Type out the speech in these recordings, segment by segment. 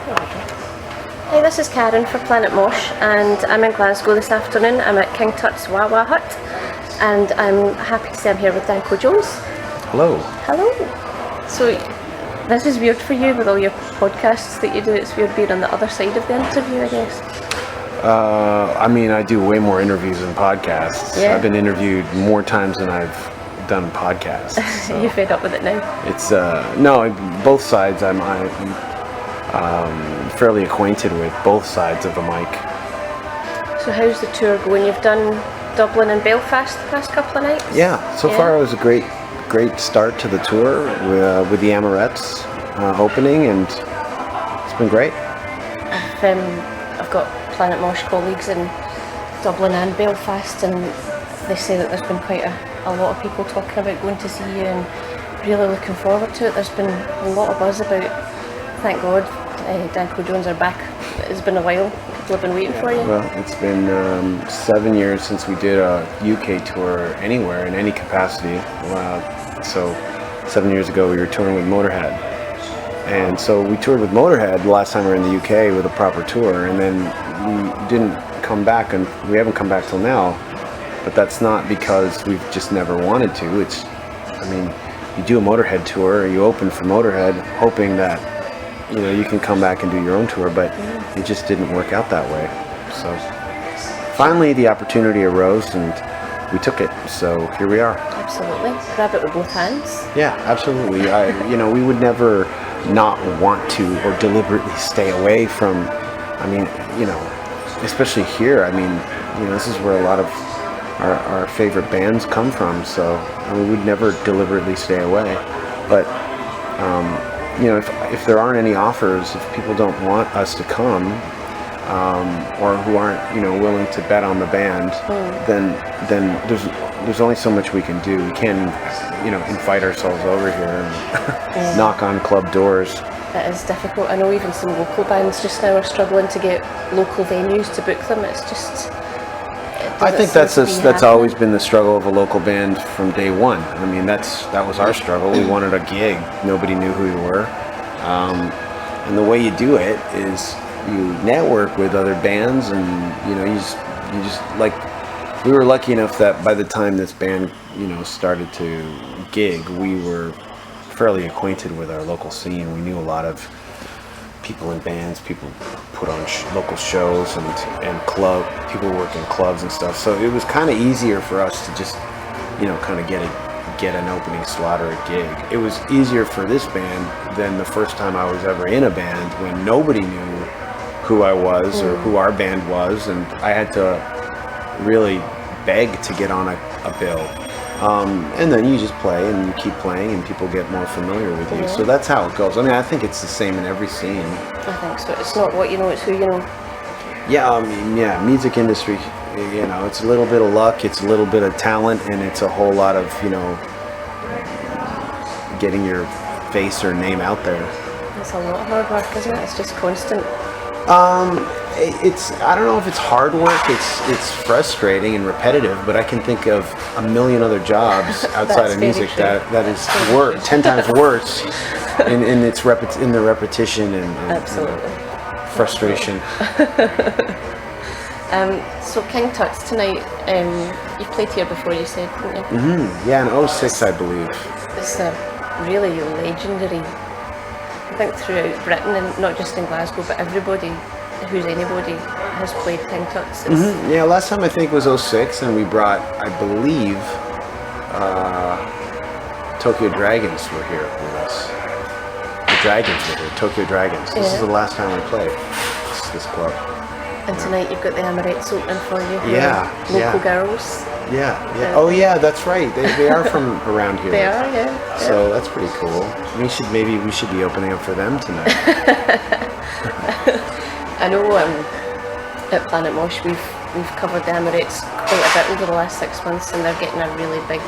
Hi, this is Karen for Planet Mosh, and I'm in Glasgow this afternoon. I'm at King Tuts Wawa Hut, and I'm happy to say I'm here with Danko Jones. Hello. Hello. So, this is weird for you with all your podcasts that you do. It's weird being on the other side of the interview, I guess. I do way more interviews than podcasts. Yeah. I've been interviewed more times than I've done podcasts. So. You fed up with it now? It's no, both sides. I'm fairly acquainted with both sides of the mic. So how's the tour going? You've done Dublin and Belfast the past couple of nights? Yeah, so far it was a great start to the tour with the Amorettes opening, and it's been great. I've got Planet Mosh colleagues in Dublin and Belfast, and they say that there's been quite a lot of people talking about going to see you and really looking forward to it. There's been a lot of buzz about, thank God, Danko Jones are back. It's been a while. People have been waiting for you. Well, it's been 7 years since we did a UK tour anywhere in any capacity. So 7 years ago we were touring with Motorhead. And so we toured with Motorhead the last time we were in the UK with a proper tour, and then we didn't come back, and we haven't come back till now. But that's not because we've just never wanted to. You do a Motorhead tour, you open for Motorhead hoping that you can come back and do your own tour, but it just didn't work out that way. So finally the opportunity arose and we took it. So here we are. Absolutely. Grab it with both hands. Yeah, absolutely. We would never not want to or deliberately stay away from, especially here. This is where a lot of our favorite bands come from. So we would never deliberately stay away. But if there aren't any offers, if people don't want us to come, or who aren't, willing to bet on the band, then there's only so much we can do. We can't, invite ourselves over here and knock on club doors. It is difficult. I know even some local bands just now are struggling to get local venues to book them. It's just. I think that's always been the struggle of a local band from day one. That was our struggle. We wanted a gig. Nobody knew who we were, and the way you do it is you network with other bands, and you just like. We were lucky enough that by the time this band started to gig, we were fairly acquainted with our local scene. We knew a lot of people in bands, people put on local shows, and people work in clubs and stuff. So it was kind of easier for us to just, kind of get an opening slot or a gig. It was easier for this band than the first time I was ever in a band when nobody knew who I was or who our band was, and I had to really beg to get on a bill. And then you just play and you keep playing and people get more familiar with you. So that's how it goes. I think it's the same in every scene. I think so. It's not what you know, it's who you know. Yeah, music industry, it's a little bit of luck, it's a little bit of talent, and it's a whole lot of, getting your face or name out there. It's a lot of hard work, isn't it? It's just constant. I don't know if it's hard work, it's frustrating and repetitive, but I can think of a million other jobs outside of music that is 10 times worse in the repetition and absolutely frustration. So King Tuts tonight, you've played here before, you said, didn't you? Mm-hmm. Yeah, in 2006 I believe. It's a really legendary, I think, throughout Britain, and not just in Glasgow, but everybody who's anybody has played King Tuts. Mm-hmm. Yeah, last time I think was 2006, and we brought, I believe, Tokyo Dragons were here with us. The Dragons were here, Tokyo Dragons. This is the last time we played this club. And tonight you've got the Amorettes opening for you. Local girls. Yeah. Oh yeah, that's right. They are from around here. They are, yeah. So that's pretty cool. We should be opening up for them tonight. I know at Planet Mosh we've covered the Amorettes quite a bit over the last 6 months, and they're getting a really big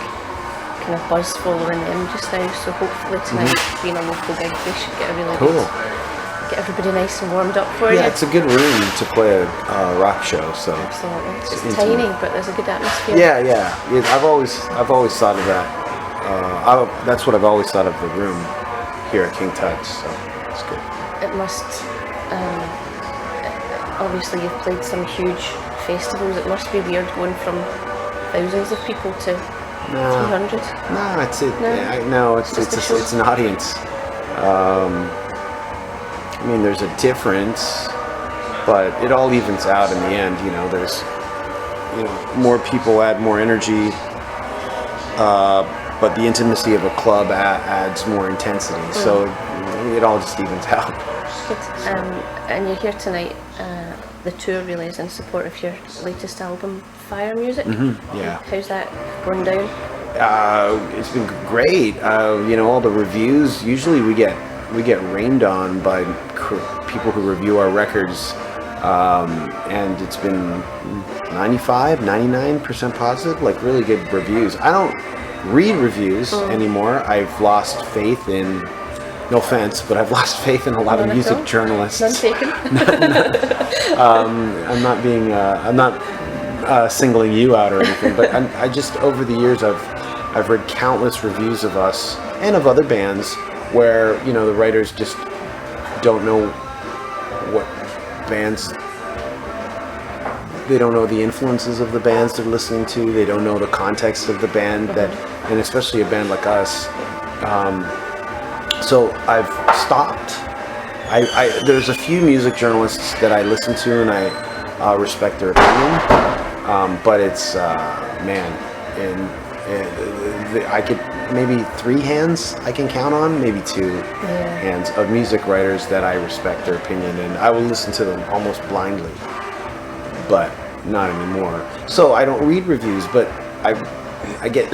kind of buzz following them just now. So hopefully tonight, being a local gig, they should get a really cool. Get everybody nice and warmed up for you. Yeah, it's a good room to play a rock show. So absolutely, it's tiny, but there's a good atmosphere. Yeah. I've always thought of that. That's what I've always thought of the room here at King Tuts. So it's good. It must Obviously you've played some huge festivals. It must be weird going from thousands of people to 300. No, it's an audience. I mean, there's a difference, but it all evens out in the end. There's more people add more energy, but the intimacy of a club adds more intensity. So it all just evens out. Good. And you're here tonight. The tour really is in support of your latest album, Fire Music. Yeah. How's that going down? It's been great. All the reviews. Usually we get rained on by people who review our records, and it's been 99% positive. Like really good reviews. I don't read reviews anymore. I've lost faith in. No offense, but I've lost faith in a lot of music journalists. None taken. I'm not singling you out or anything, but I just over the years I've read countless reviews of us and of other bands where the writers just don't know what bands. They don't know the influences of the bands they're listening to. They don't know the context of the band and especially a band like us. So I've stopped. There's a few music journalists that I listen to and I respect their opinion, but it's and I could maybe 3 hands I can count on, maybe 2 hands of music writers that I respect their opinion, and I will listen to them almost blindly, but not anymore. So I don't read reviews, but I get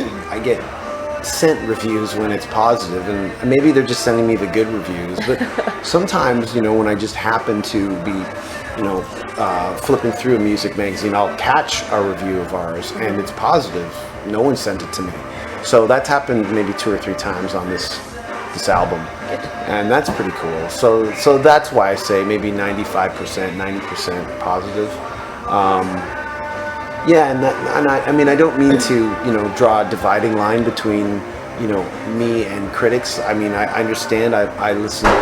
sent reviews when it's positive, and maybe they're just sending me the good reviews, but sometimes when I just happen to be flipping through a music magazine, I'll catch a review of ours and it's positive. No one sent it to me, so that's happened maybe 2 or 3 times on this album, and that's pretty cool. So that's why I say maybe 95%, 90% positive. Yeah, and I don't mean to, draw a dividing line between, me and critics. I mean, I understand. I listen to,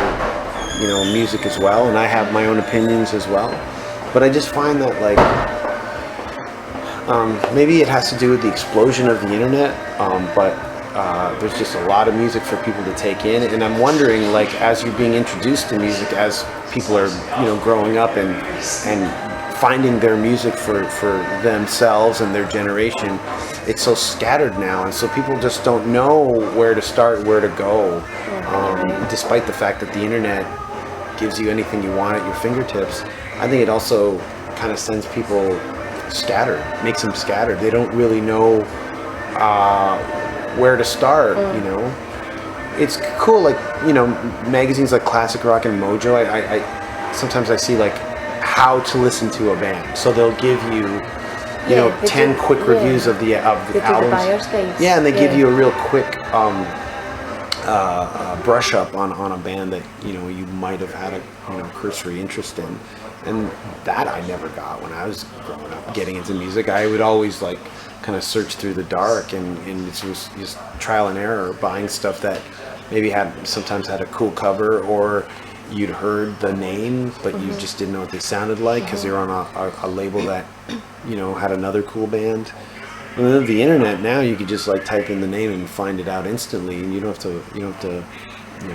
music as well, and I have my own opinions as well. But I just find that, maybe it has to do with the explosion of the internet, but there's just a lot of music for people to take in. And I'm wondering, as you're being introduced to music, as people are, growing up and finding their music for themselves and their generation, it's so scattered now, and so people just don't know where to start, where to go, despite the fact that the internet gives you anything you want at your fingertips. I think it also kind of sends people scattered, makes them scattered. They don't really know where to start. It's cool, magazines like Classic Rock and Mojo. I sometimes I see how to listen to a band, so they'll give you 10 quick reviews of the albums. The buyer's guides. Yeah, and they give you a real quick brush up on a band that you might have had a cursory interest in, and that I never got when I was growing up getting into music. I would always kind of search through the dark, and it was just trial and error, buying stuff that maybe sometimes had a cool cover, or you'd heard the name, but you just didn't know what they sounded like because they were on a label that, had another cool band. And then the internet now, you could just type in the name and find it out instantly, and you don't have to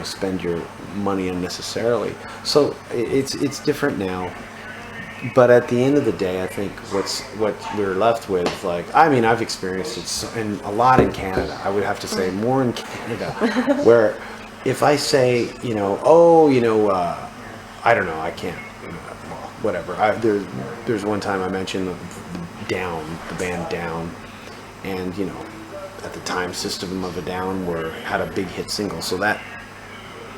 spend your money unnecessarily. So it's different now. But at the end of the day, I think what we're left with, I've experienced it a lot in Canada. I would have to say more in Canada, where if I say, I don't know, I can't, whatever. There's one time I mentioned the band Down, and at the time System of a Down had a big hit single, so that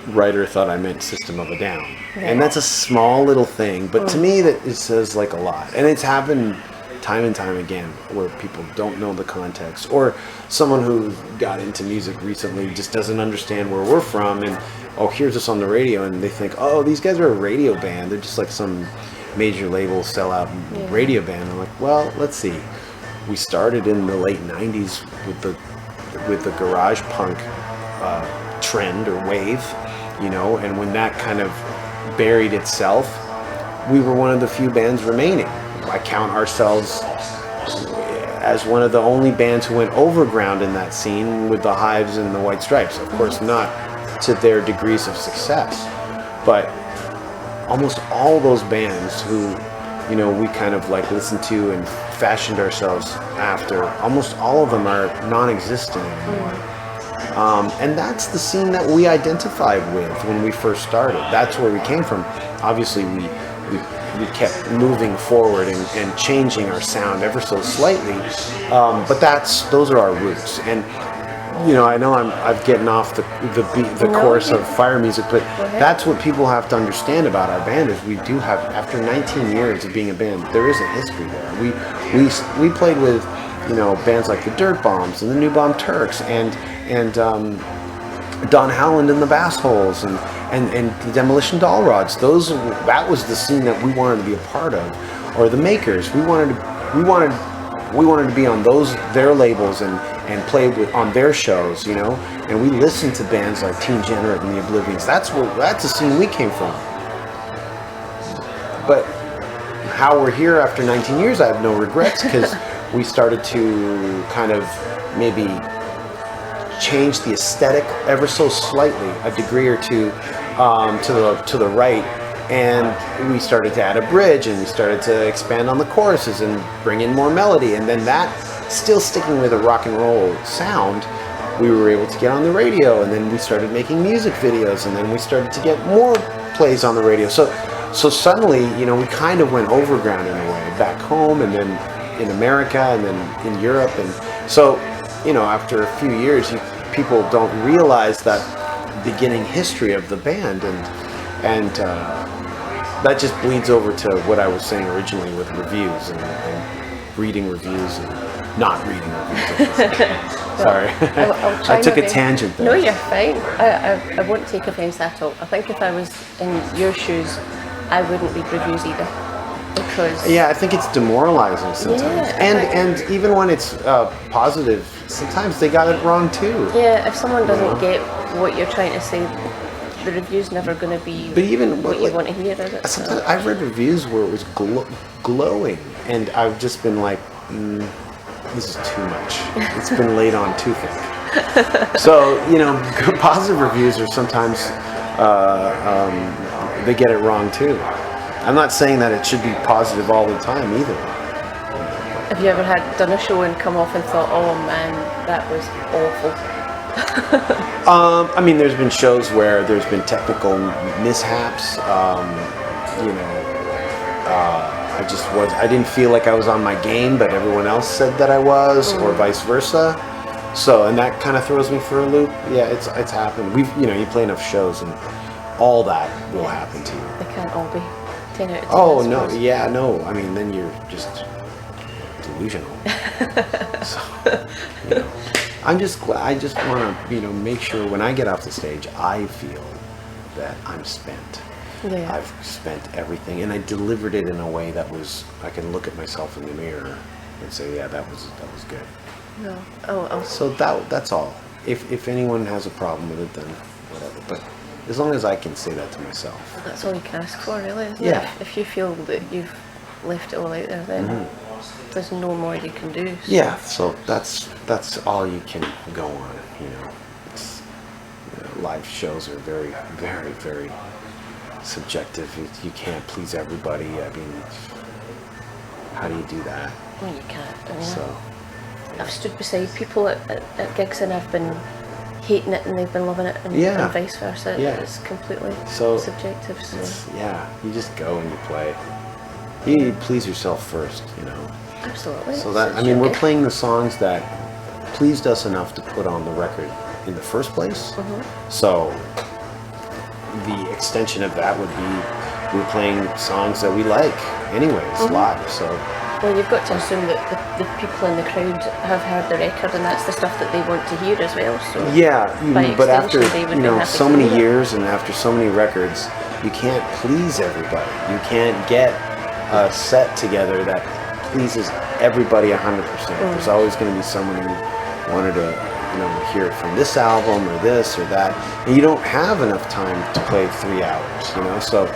writer thought I meant System of a Down, and that's a small little thing, but to me that it says a lot, and it's happened time and time again where people don't know the context, or someone who got into music recently just doesn't understand where we're from, and here's us on the radio, and they think, these guys are a radio band, they're just some major label sellout radio band. I'm well, let's see, we started in the late 90s with the garage punk trend or wave, and when that kind of buried itself, we were one of the few bands remaining. I count ourselves as one of the only bands who went overground in that scene with the Hives and the White Stripes. Of course, not to their degrees of success, but almost all those bands who, you know, we kind of like listened to and fashioned ourselves after, almost all of them are non-existent anymore. And that's the scene that we identified with when we first started. That's where we came from. Obviously, we kept moving forward and changing our sound ever so slightly, but those are our roots. And you know, I know I'm getting off the course of Fire Music, but that's what people have to understand about our band is we do have, after 19 years of being a band, there is a history there. We played with, you know, bands like the Dirt Bombs and the New Bomb Turks and Don Howland and the Bass Holes and the Demolition Doll Rods. That was the scene that we wanted to be a part of, or the Makers. We wanted to be on their labels and play on their shows, you know. And we listened to bands like Teen Generate and the Oblivions. That's the scene we came from. But how we're here after 19 years, I have no regrets, because we started to kind of maybe change the aesthetic ever so slightly, a degree or two to the right, and we started to add a bridge, and we started to expand on the choruses and bring in more melody, and then that, still sticking with a rock and roll sound, we were able to get on the radio, and then we started making music videos, and then we started to get more plays on the radio. So suddenly, you know, we kind of went overground in a way, back home, and then in America, and then in Europe, and so, you know, after a few years, people don't realize that beginning history of the band, and that just bleeds over to what I was saying originally with reviews and reading reviews and not reading reviews. Sorry, I took a tangent there. No, you're fine. I won't take offence at all. I think if I was in your shoes, I wouldn't read reviews either. Because I think it's demoralizing sometimes, and even when it's positive, sometimes they got it wrong too. Yeah, if someone doesn't get what you're trying to say, the review's never going to be what you want to hear, is it? Sometimes I've read reviews where it was glowing, and I've just been like, this is too much. It's been laid on too thick. So, you know, positive reviews are sometimes they get it wrong too. I'm not saying that it should be positive all the time either. Have you ever done a show and come off and thought, oh man, that was awful? I mean, there's been shows where there's been technical mishaps. You know, I didn't feel like I was on my game, but everyone else said that I was, or vice versa. So, and that kind of throws me for a loop. Yeah, it's happened. You play enough shows, and all that will happen to you. They can't all be 10 out of 10. Oh no, no. I mean, then you're just delusional. So, you know, I just want to, make sure when I get off the stage, I feel that I'm spent. Yeah. I've spent everything, and I delivered it in a way that was, I can look at myself in the mirror and say, yeah, that was good. No. Oh. So that's all. If anyone has a problem with it, then whatever. But as long as I can say that to myself. That's all you can ask for, really, isn't it? If you feel that you've left it all out there, then there's no more you can do. So. Yeah, so that's all you can go on, It's, live shows are very, very, very subjective. You can't please everybody. I mean, how do you do that? Well, you can't. So, I've stood beside people at gigs and I've been hating it and they've been loving it, and vice versa. Yeah. It's completely subjective. So you just go and you play. You please yourself first, Absolutely. So that, we're playing the songs that pleased us enough to put on the record in the first place. So the extension of that would be we're playing songs that we like anyways, live. So well, you've got to assume that the people in the crowd have heard the record, and that's the stuff that they want to hear as well. So but after so many hear years and after so many records, you can't please everybody. You can't get a set together that pleases everybody 100%. There's always going to be someone who wanted to hear it from this album or this or that, and you don't have enough time to play 3 hours. So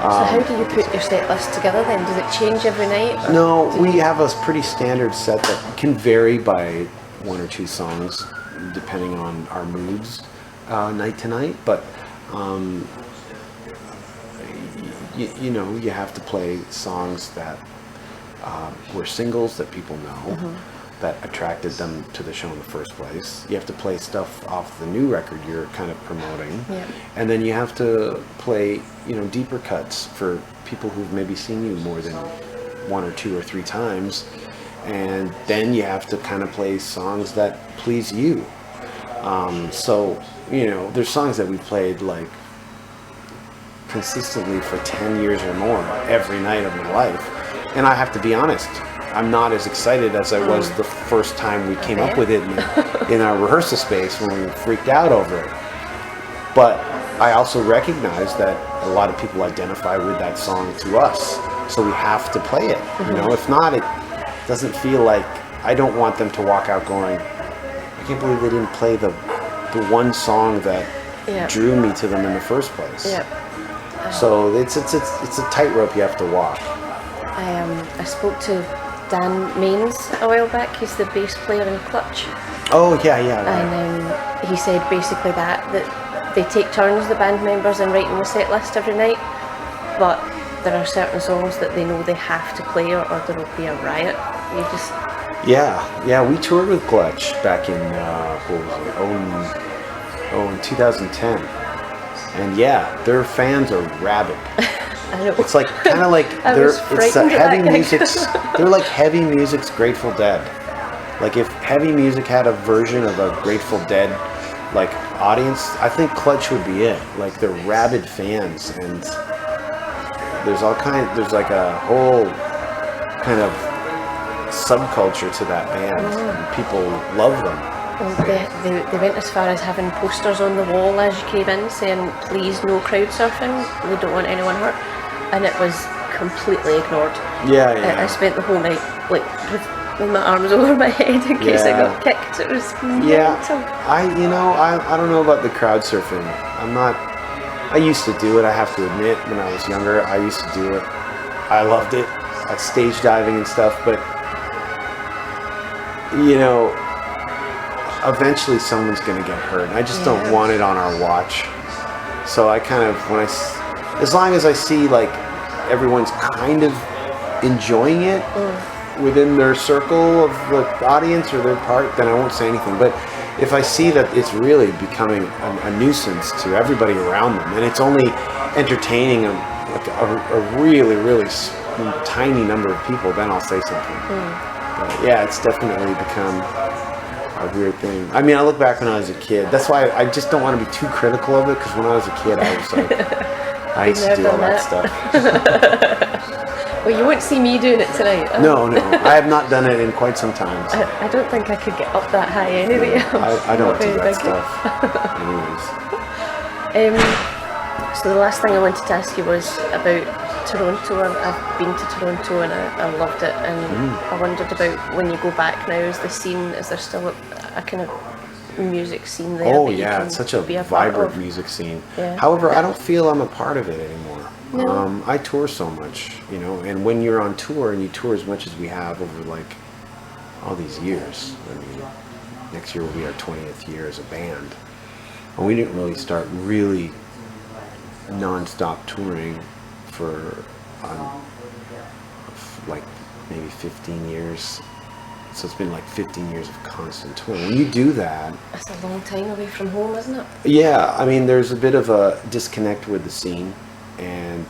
So how do you put your set list together then? Does it change every night? No, we have a pretty standard set that can vary by 1 or 2 songs depending on our moods night to night. But you know, you have to play songs that were singles that people know, that attracted them to the show in the first place. You have to play stuff off the new record you're kind of promoting. Yeah. And then you have to play, you know, deeper cuts for people who've maybe seen you more than 1 or 2 or 3 times. And then you have to kind of play songs that please you. So, you know, there's songs that we've played like consistently for 10 years or more every night of my life. And I have to be honest, I'm not as excited as I was the first time we came up with it in our rehearsal space when we freaked out over it. But I also recognize that a lot of people identify with that song to us. So we have to play it. You know, if not, it doesn't feel like, I don't want them to walk out going, I can't believe they didn't play the one song that drew me to them in the first place. So it's a tightrope you have to walk. I spoke to Dan Maines a while back. He's the bass player in Clutch. Oh yeah, right. And he said basically that they take turns, the band members, in writing the set list every night, but there are certain songs that they know they have to play or there will be a riot. You just... Yeah, we toured with Clutch back in in 2010, and yeah, their fans are rabid. I know. It's like kind of like they're like heavy music's Grateful Dead. Like if heavy music had a version of a Grateful Dead like audience, I think Clutch would be it. Like they're rabid fans, and there's like a whole kind of subculture to that band. And people love them. Well, they went as far as having posters on the wall as you came in saying, please no crowd surfing, we don't want anyone hurt, and it was completely ignored. I spent the whole night like with my arms over my head in case I got kicked. It was mental. I don't know about the crowd surfing. I used to do it, I have to admit. When I was younger, I used to do it. I loved it. Stage diving and stuff, but you know, eventually someone's going to get hurt. I just don't want it on our watch. So I kind of, as long as I see like everyone's kind of enjoying it within their circle of the audience or their part, then I won't say anything. But if I see that it's really becoming a nuisance to everybody around them, and it's only entertaining a really, really tiny number of people, then I'll say something. But yeah, it's definitely become a weird thing. I mean, I look back when I was a kid. That's why I just don't want to be too critical of it, because when I was a kid, I was like, I used to do all that stuff. Well, you won't see me doing it tonight. No, I have not done it in quite some time. So. I don't think I could get up that high anyway. I don't do that stuff. Anyways. So the last thing I wanted to ask you was about Toronto. I've been to Toronto and I loved it, and I wondered about when you go back now, is there still a kind of music scene there? Oh yeah, it's such a vibrant music scene. Yeah. However, I don't feel I'm a part of it anymore. No. I tour so much, you know, and when you're on tour and you tour as much as we have over like all these years, I mean, next year will be our 20th year as a band, and we didn't really start really non-stop touring for like maybe 15 years. So it's been like 15 years of constant touring. When you do that, that's a long time away from home, isn't it? Yeah, I mean, there's a bit of a disconnect with the scene, and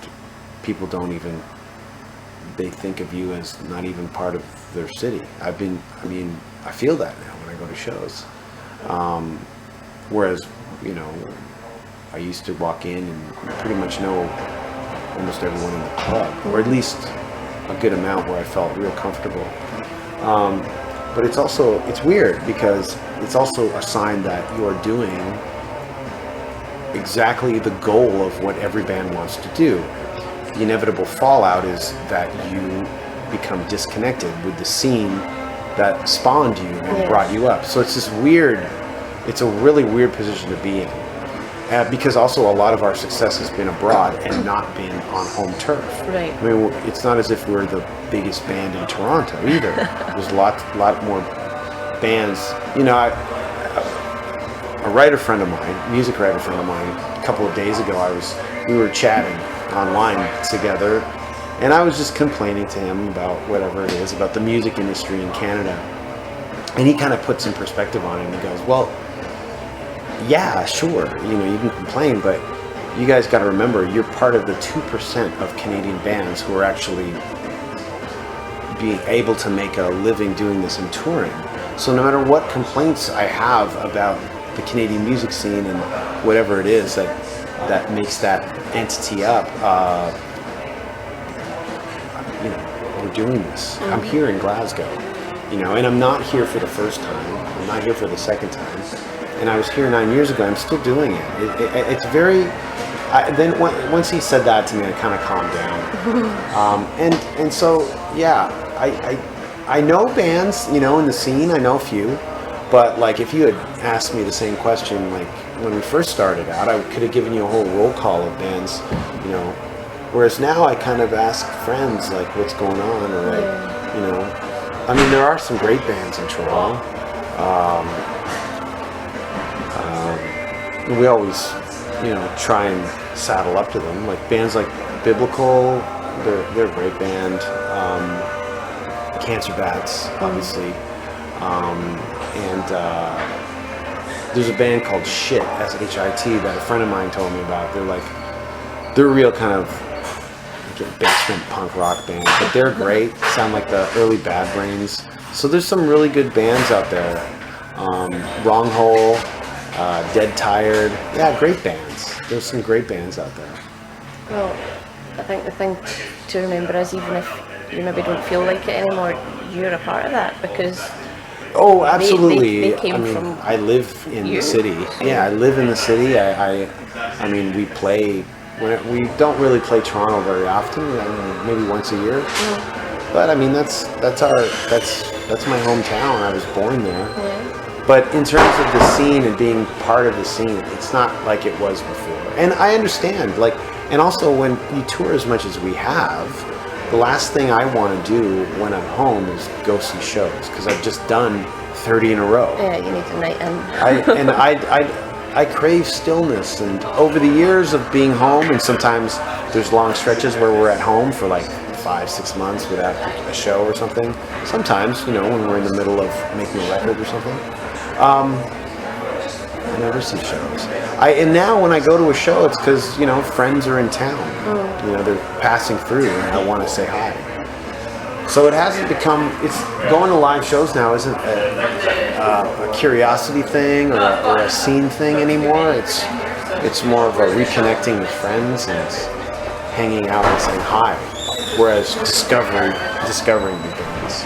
people they think of you as not even part of their city. I feel that now when I go to shows. Whereas, you know, I used to walk in and pretty much know almost everyone in the club, or at least a good amount where I felt real comfortable. But it's weird because it's also a sign that you're doing exactly the goal of what every band wants to do. The inevitable fallout is that you become disconnected with the scene that spawned you and brought you up. So it's a really weird position to be in. because also a lot of our success has been abroad and not been on home turf. Right. I mean, it's not as if we're the biggest band in Toronto either. There's a lot more bands. You know, a writer friend of mine, music writer friend of mine, a couple of days ago, we were chatting online together, and I was just complaining to him about whatever it is about the music industry in Canada, and he kind of put some perspective on it, and he goes, "Well, yeah, sure, you know, you can complain, but you guys got to remember, you're part of the 2% of Canadian bands who are actually being able to make a living doing this and touring. So no matter what complaints I have about the Canadian music scene and whatever it is that makes that entity up, you know, we're doing this. I'm here in Glasgow, you know, and I'm not here for the first time. I'm not here for the second time. And I was here 9 years ago. I'm still doing it. It's very. Then once he said that to me, I kind of calmed down. And so yeah, I know bands, you know, in the scene. I know a few. But like, if you had asked me the same question, like when we first started out, I could have given you a whole roll call of bands, you know. Whereas now I kind of ask friends like, what's going on, or like, you know, I mean, there are some great bands in Toronto. We always, you know, try and saddle up to them. Like bands like Biblical, they're a great band. Cancer Bats, obviously. And there's a band called Shit, S-H-I-T, that a friend of mine told me about. They're a real kind of basement punk rock band, but they're great. Sound like the early Bad Brains. So there's some really good bands out there. Wrong Hole, Dead Tired. Yeah, great bands. There's some great bands out there. Well, I think the thing to remember is, even if you maybe don't feel like it anymore, you're a part of that, because oh, absolutely. They came from I live in the city. Yeah, I live in the city. I mean, we play. We don't really play Toronto very often. I mean, maybe once a year. But I mean, that's my hometown. I was born there. Yeah. But in terms of the scene and being part of the scene, it's not like it was before. And I understand, like, and also when you tour as much as we have, the last thing I want to do when I'm home is go see shows, because I've just done 30 in a row. Yeah, you need a night in. I crave stillness, and over the years of being home, and sometimes there's long stretches where we're at home for like 5-6 months without a show or something. Sometimes, you know, when we're in the middle of making a record or something. I never see shows. And now when I go to a show, it's because, you know, friends are in town. You know, they're passing through and I want to say hi. So it hasn't become, it's going to live shows now isn't a curiosity thing or a scene thing anymore. It's more of a reconnecting with friends and hanging out and saying hi. Whereas discovering new bands,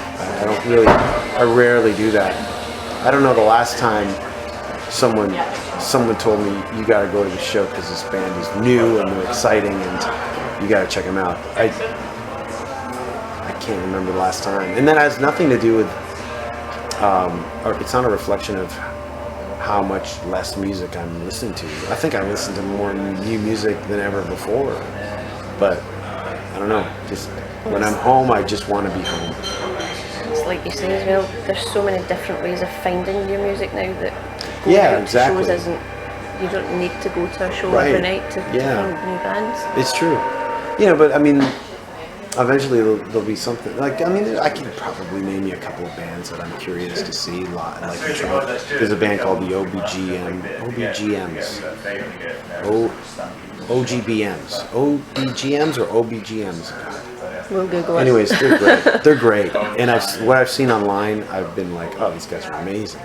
I rarely do that. I don't know the last time someone told me, you got to go to the show because this band is new and they're exciting and you got to check them out. I can't remember the last time. And that has nothing to do with, or it's not a reflection of how much less music I'm listening to. I think I listen to more new music than ever before. But I don't know, just when I'm home, I just want to be home. It's like you say as well, there's so many different ways of finding new music now that going out to shows isn't, you don't need to go to a show every night to find new bands. It's true. You know, but I mean, eventually there'll be something, like, I mean, I can probably name you a couple of bands that I'm curious to see, like in Toronto. There's a band called the OBGMs or OBGMs. We'll Google it. Anyways, they're great. They're great. And what I've seen online, I've been like, oh, these guys are amazing.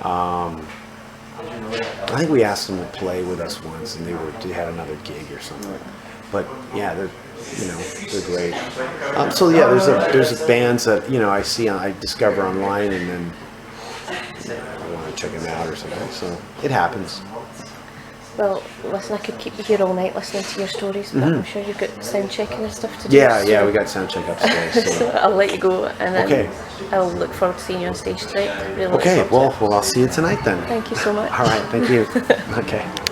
I think we asked them to play with us once, and they had another gig or something. But yeah, they're great. So yeah, there's bands that, you know, I discover online, and then I want to check them out or something. So it happens. Well, listen, I could keep you here all night listening to your stories, but I'm sure you've got sound checking and stuff to do. Yeah, we got sound check upstairs. So I'll let you go, and then I'll look forward to seeing you on stage tonight. Really okay, well, I'll see you tonight then. Thank you so much. All right, thank you. Okay.